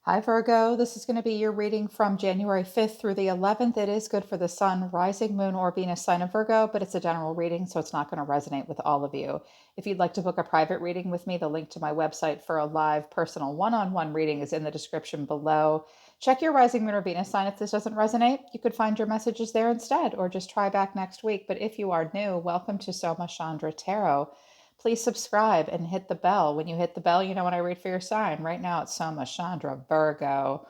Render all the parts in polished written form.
Hi, Virgo. This is going to be your reading from January 5th through the 11th. It is good for the sun, rising, moon, or Venus sign of Virgo, but it's a general reading, so it's not going to resonate with all of you. If you'd like to book a private reading with me, the link to my website for a live personal one on one reading is in the description below. Check your rising, moon, or Venus sign. If this doesn't resonate, you could find your messages there instead, or just try back next week. But if you are new, welcome to Soma Chandra Tarot. Please subscribe and hit the bell. When you hit the bell, you know when I read for your sign. Right now it's Soma Chandra Virgo.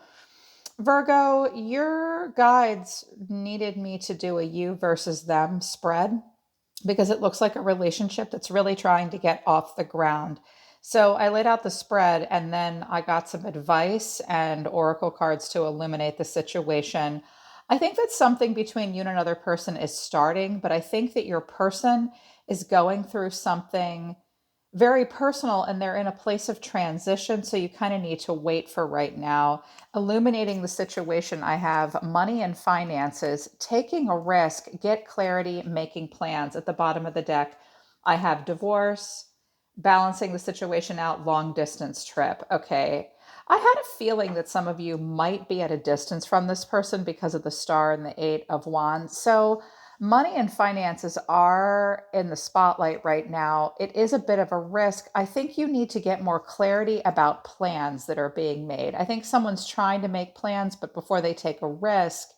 Virgo, your guides needed me to do a you versus them spread because it looks like a relationship that's really trying to get off the ground. So I laid out the spread and then I got some advice and oracle cards to illuminate the situation. I think that something between you and another person is starting, but I think that your person is going through something very personal and they're in a place of transition. So you kind of need to wait for right now. Illuminating the situation, I have money and finances, taking a risk, get clarity, making plans. At the bottom of the deck, I have divorce, balancing the situation out, long distance trip. Okay. I had a feeling that some of you might be at a distance from this person because of the star and the eight of wands. So money and finances are in the spotlight right now. It is a bit of a risk. I think you need to get more clarity about plans that are being made. I think someone's trying to make plans, but before they take a risk,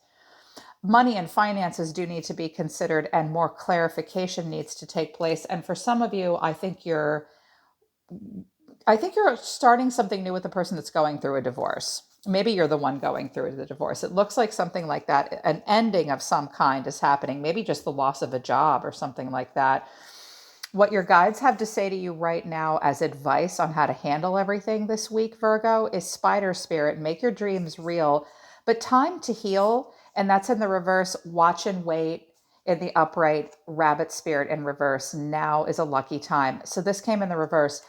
money and finances do need to be considered and more clarification needs to take place. And for some of you, I think you're starting something new with the person that's going through a divorce. Maybe you're the one going through the divorce. It looks like something like that. An ending of some kind is happening, maybe just the loss of a job or something like that. What your guides have to say to you right now as advice on how to handle everything this week, Virgo, is spider spirit, make your dreams real, but time to heal. And that's in the reverse, watch and wait. In the upright, rabbit spirit in reverse, now is a lucky time. So this came in the reverse.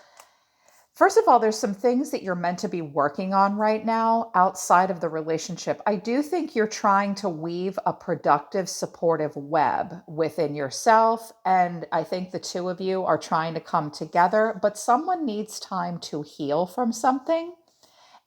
First of all, there's some things that you're meant to be working on right now outside of the relationship. I do think you're trying to weave a productive, supportive web within yourself. And I think the two of you are trying to come together, but someone needs time to heal from something.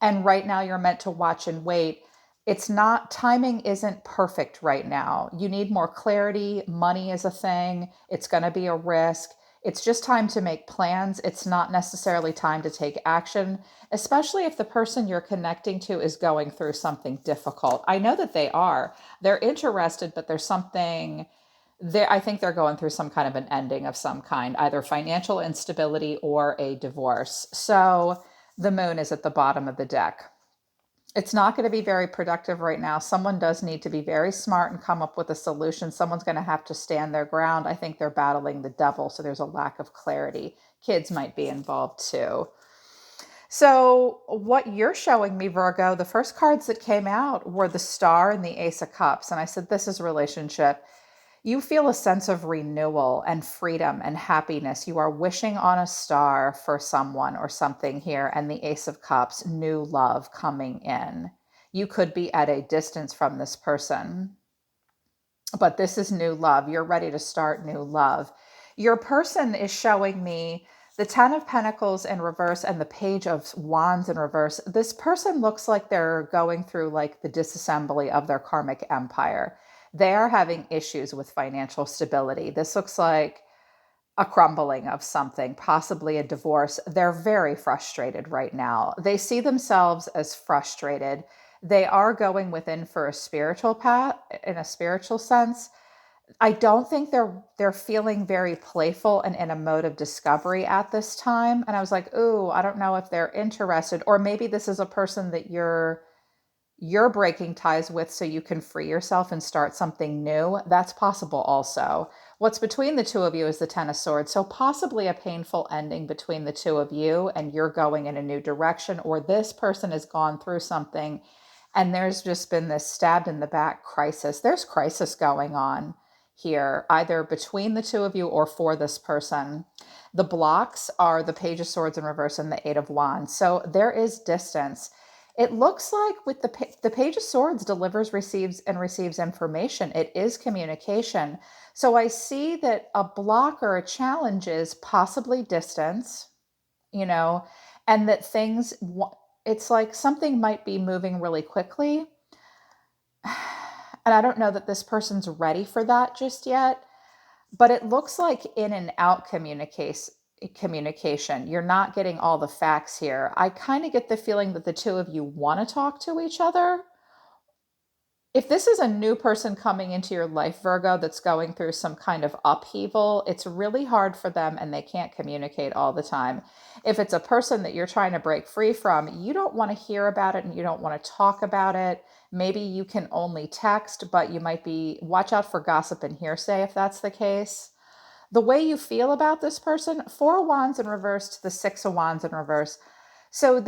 And right now you're meant to watch and wait. It's not, timing isn't perfect right now. You need more clarity. Money is a thing, it's going to be a risk. It's just time to make plans. It's not necessarily time to take action, especially if the person you're connecting to is going through something difficult. I know that they are. They're interested, but there's something there. I think they're going through some kind of an ending of some kind, either financial instability or a divorce. So the moon is at the bottom of the deck. It's not going to be very productive right now. Someone does need to be very smart and come up with a solution. Someone's going to have to stand their ground. I think they're battling the devil, so there's a lack of clarity. Kids might be involved too. So, what you're showing me, Virgo, the first cards that came out were the Star and the Ace of Cups. And I said, this is relationship. You feel a sense of renewal and freedom and happiness. You are wishing on a star for someone or something here. And the Ace of Cups, new love coming in. You could be at a distance from this person, but this is new love. You're ready to start new love. Your person is showing me the Ten of Pentacles in reverse and the Page of Wands in reverse. This person looks like they're going through like the disassembly of their karmic empire. They are having issues with financial stability. This looks like a crumbling of something, possibly a divorce. They're very frustrated right now. They see themselves as frustrated. They are going within for a spiritual path, in a spiritual sense. I don't think they're feeling very playful and in a mode of discovery at this time. And I was like, ooh, I don't know if they're interested, or maybe this is a person that you're breaking ties with so you can free yourself and start something new. That's possible also. What's between the two of you is the Ten of Swords. So possibly a painful ending between the two of you and you're going in a new direction, or this person has gone through something and there's just been this stabbed in the back crisis. There's crisis going on here, either between the two of you or for this person. The blocks are the Page of Swords in reverse and the Eight of Wands. So there is distance. It looks like with the Page of Swords delivers, receives, and receives information. It is communication. So I see that a block or a challenge is possibly distance, you know, and that things it's like something might be moving really quickly. And I don't know that this person's ready for that just yet, but it looks like in and out communication. You're not getting all the facts here. I kind of get the feeling that the two of you want to talk to each other. If this is a new person coming into your life, Virgo, that's going through some kind of upheaval, it's really hard for them and they can't communicate all the time. If it's a person that you're trying to break free from, you don't want to hear about it and you don't want to talk about it. Maybe you can only text, but you might be, watch out for gossip and hearsay if that's the case. The way you feel about this person, Four of Wands in reverse to the Six of Wands in reverse. So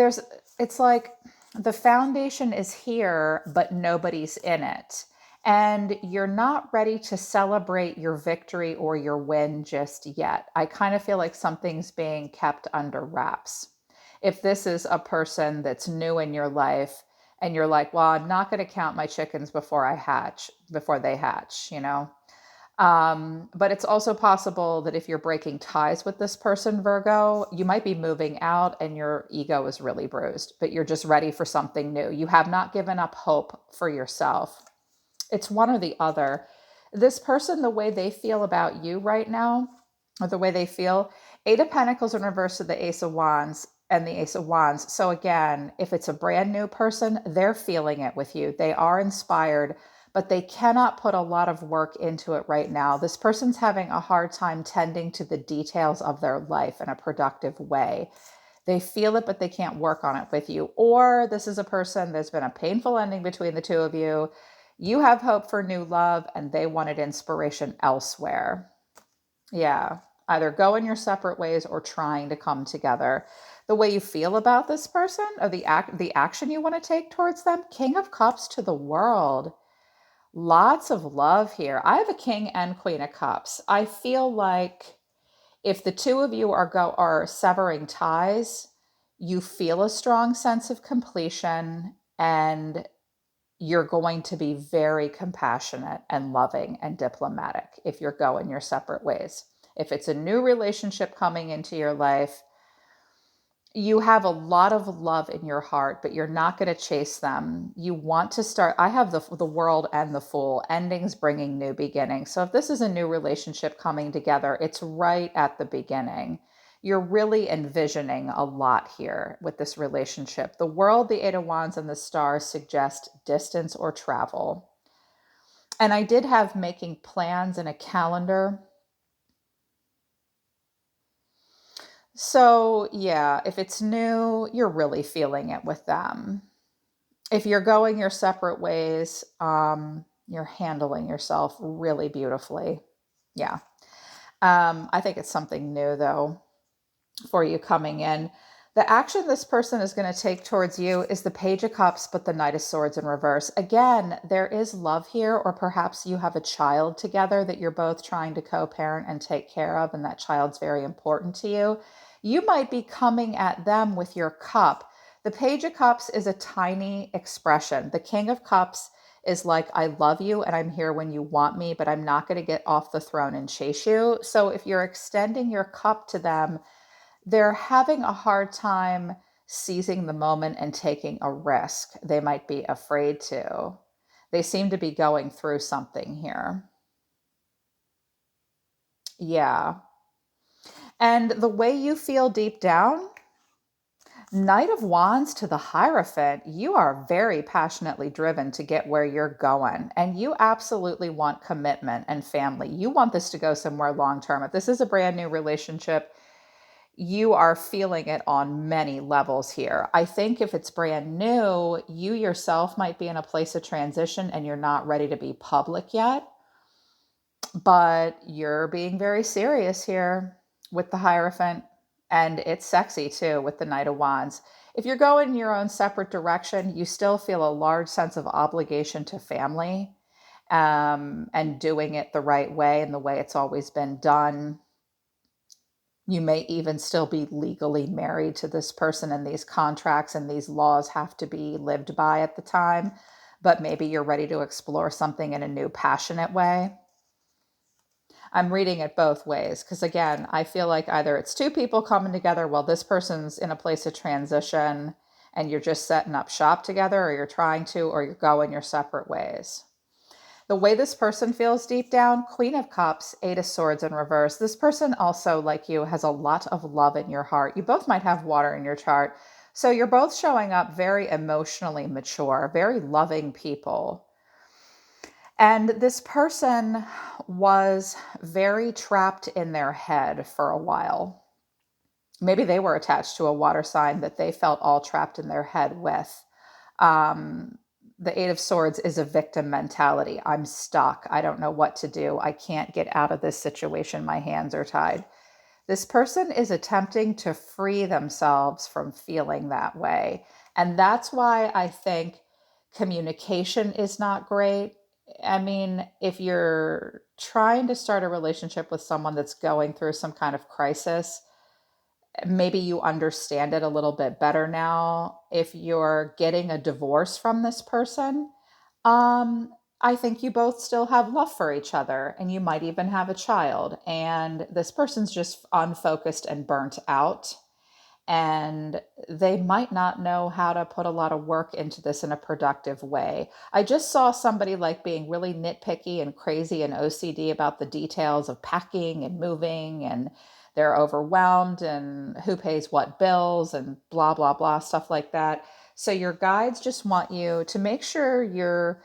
it's like the foundation is here, but nobody's in it. And you're not ready to celebrate your victory or your win just yet. I kind of feel like something's being kept under wraps. If this is a person that's new in your life and you're like, well, I'm not going to count my chickens before they hatch, you know? But it's also possible that if you're breaking ties with this person, Virgo, you might be moving out and your ego is really bruised, but you're just ready for something new. You have not given up hope for yourself. It's one or the other. This person, the way they feel about you right now, or the way they feel, Eight of Pentacles in reverse to the Ace of Wands and the Ace of Wands. So again, if it's a brand new person, they're feeling it with you. They are inspired, but they cannot put a lot of work into it right now. This person's having a hard time tending to the details of their life in a productive way. They feel it, but they can't work on it with you. Or this is a person, there's been a painful ending between the two of you. You have hope for new love and they wanted inspiration elsewhere. Yeah, either going your separate ways or trying to come together. The way you feel about this person or the action you want to take towards them, King of Cups to the World. Lots of love here. I have a King and Queen of Cups. I feel like if the two of you are severing ties, you feel a strong sense of completion and you're going to be very compassionate and loving and diplomatic if you're going your separate ways. If it's a new relationship coming into your life, you have a lot of love in your heart, but you're not going to chase them. You want to start. I have the World and the Fool, endings bringing new beginnings. So if this is a new relationship coming together, it's right at the beginning. You're really envisioning a lot here with this relationship. The World, the Eight of Wands, and the Stars suggest distance or travel. And I did have making plans in a calendar. So, yeah, if it's new, you're really feeling it with them. If you're going your separate ways, you're handling yourself really beautifully. Yeah. I think it's something new, though, for you coming in. The action this person is going to take towards you is the Page of Cups, but the Knight of Swords in reverse. Again, there is love here, or perhaps you have a child together that you're both trying to co-parent and take care of, and that child's very important to you. You might be coming at them with your cup. The Page of Cups is a tiny expression. The King of Cups is like, I love you and I'm here when you want me, but I'm not going to get off the throne and chase you. So if you're extending your cup to them, they're having a hard time seizing the moment and taking a risk. They might be afraid to. They seem to be going through something here. Yeah. And the way you feel deep down, Knight of Wands to the Hierophant, you are very passionately driven to get where you're going. And you absolutely want commitment and family. You want this to go somewhere long term. If this is a brand new relationship, you are feeling it on many levels here. I think if it's brand new, you yourself might be in a place of transition and you're not ready to be public yet, but you're being very serious here with the Hierophant, and it's sexy too with the Knight of Wands. If you're going your own separate direction, you still feel a large sense of obligation to family, and doing it the right way and the way it's always been done. You may even still be legally married to this person, and these contracts and these laws have to be lived by at the time, but maybe you're ready to explore something in a new, passionate way. I'm reading it both ways because, again, I feel like either it's two people coming together while this person's in a place of transition and you're just setting up shop together, or you're trying to, or you're going your separate ways. The way this person feels deep down, Queen of Cups, Eight of Swords in reverse. This person also, like you, has a lot of love in your heart. You both might have water in your chart. So you're both showing up very emotionally mature, very loving people. And this person was very trapped in their head for a while. Maybe they were attached to a water sign that they felt all trapped in their head with. Um, the Eight of Swords is a victim mentality. I'm stuck. I don't know what to do. I can't get out of this situation. My hands are tied. This person is attempting to free themselves from feeling that way. And that's why I think communication is not great. I mean, if you're trying to start a relationship with someone that's going through some kind of crisis, maybe you understand it a little bit better now. If you're getting a divorce from this person, um, I think you both still have love for each other, and you might even have a child. And this person's just unfocused and burnt out, and they might not know how to put a lot of work into this in a productive way. I just saw somebody like being really nitpicky and crazy and OCD about the details of packing and moving, and they're overwhelmed and who pays what bills and blah, blah, blah, stuff like that. So your guides just want you to make sure you're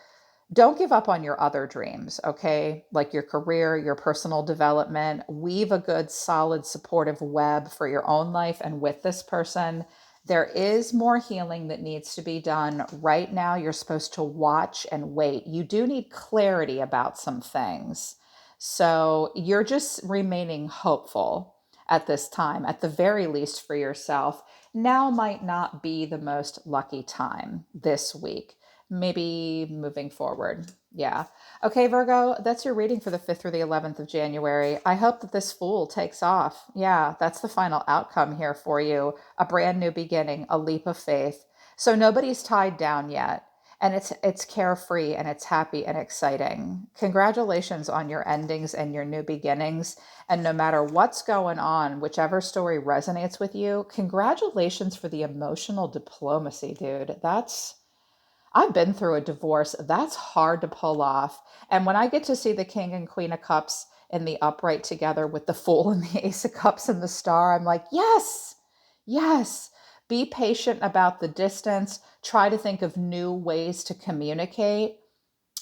don't give up on your other dreams, okay? Like your career, your personal development. Weave a good, solid, supportive web for your own life and with this person. There is more healing that needs to be done. Right now, you're supposed to watch and wait. You do need clarity about some things. So you're just remaining hopeful at this time, at the very least for yourself. Now might not be the most lucky time this week, maybe moving forward. Yeah. Okay, Virgo, that's your reading for the 5th through the 11th of January. I hope that this Fool takes off. Yeah, that's the final outcome here for you. A brand new beginning, a leap of faith. So nobody's tied down yet. And it's carefree and it's happy and exciting. Congratulations on your endings and your new beginnings. And no matter what's going on, whichever story resonates with you, congratulations for the emotional diplomacy, dude. I've been through a divorce. That's hard to pull off. And when I get to see the King and Queen of Cups in the upright together with the Fool and the Ace of Cups and the Star, I'm like, yes, yes. Be patient about the distance. Try to think of new ways to communicate,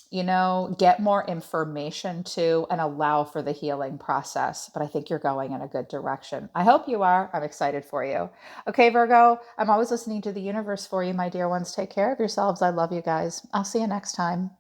get more information too, and allow for the healing process. But I think you're going in a good direction. I hope you are. I'm excited for you. Okay, Virgo, I'm always listening to the universe for you, my dear ones. Take care of yourselves. I love you guys. I'll see you next time.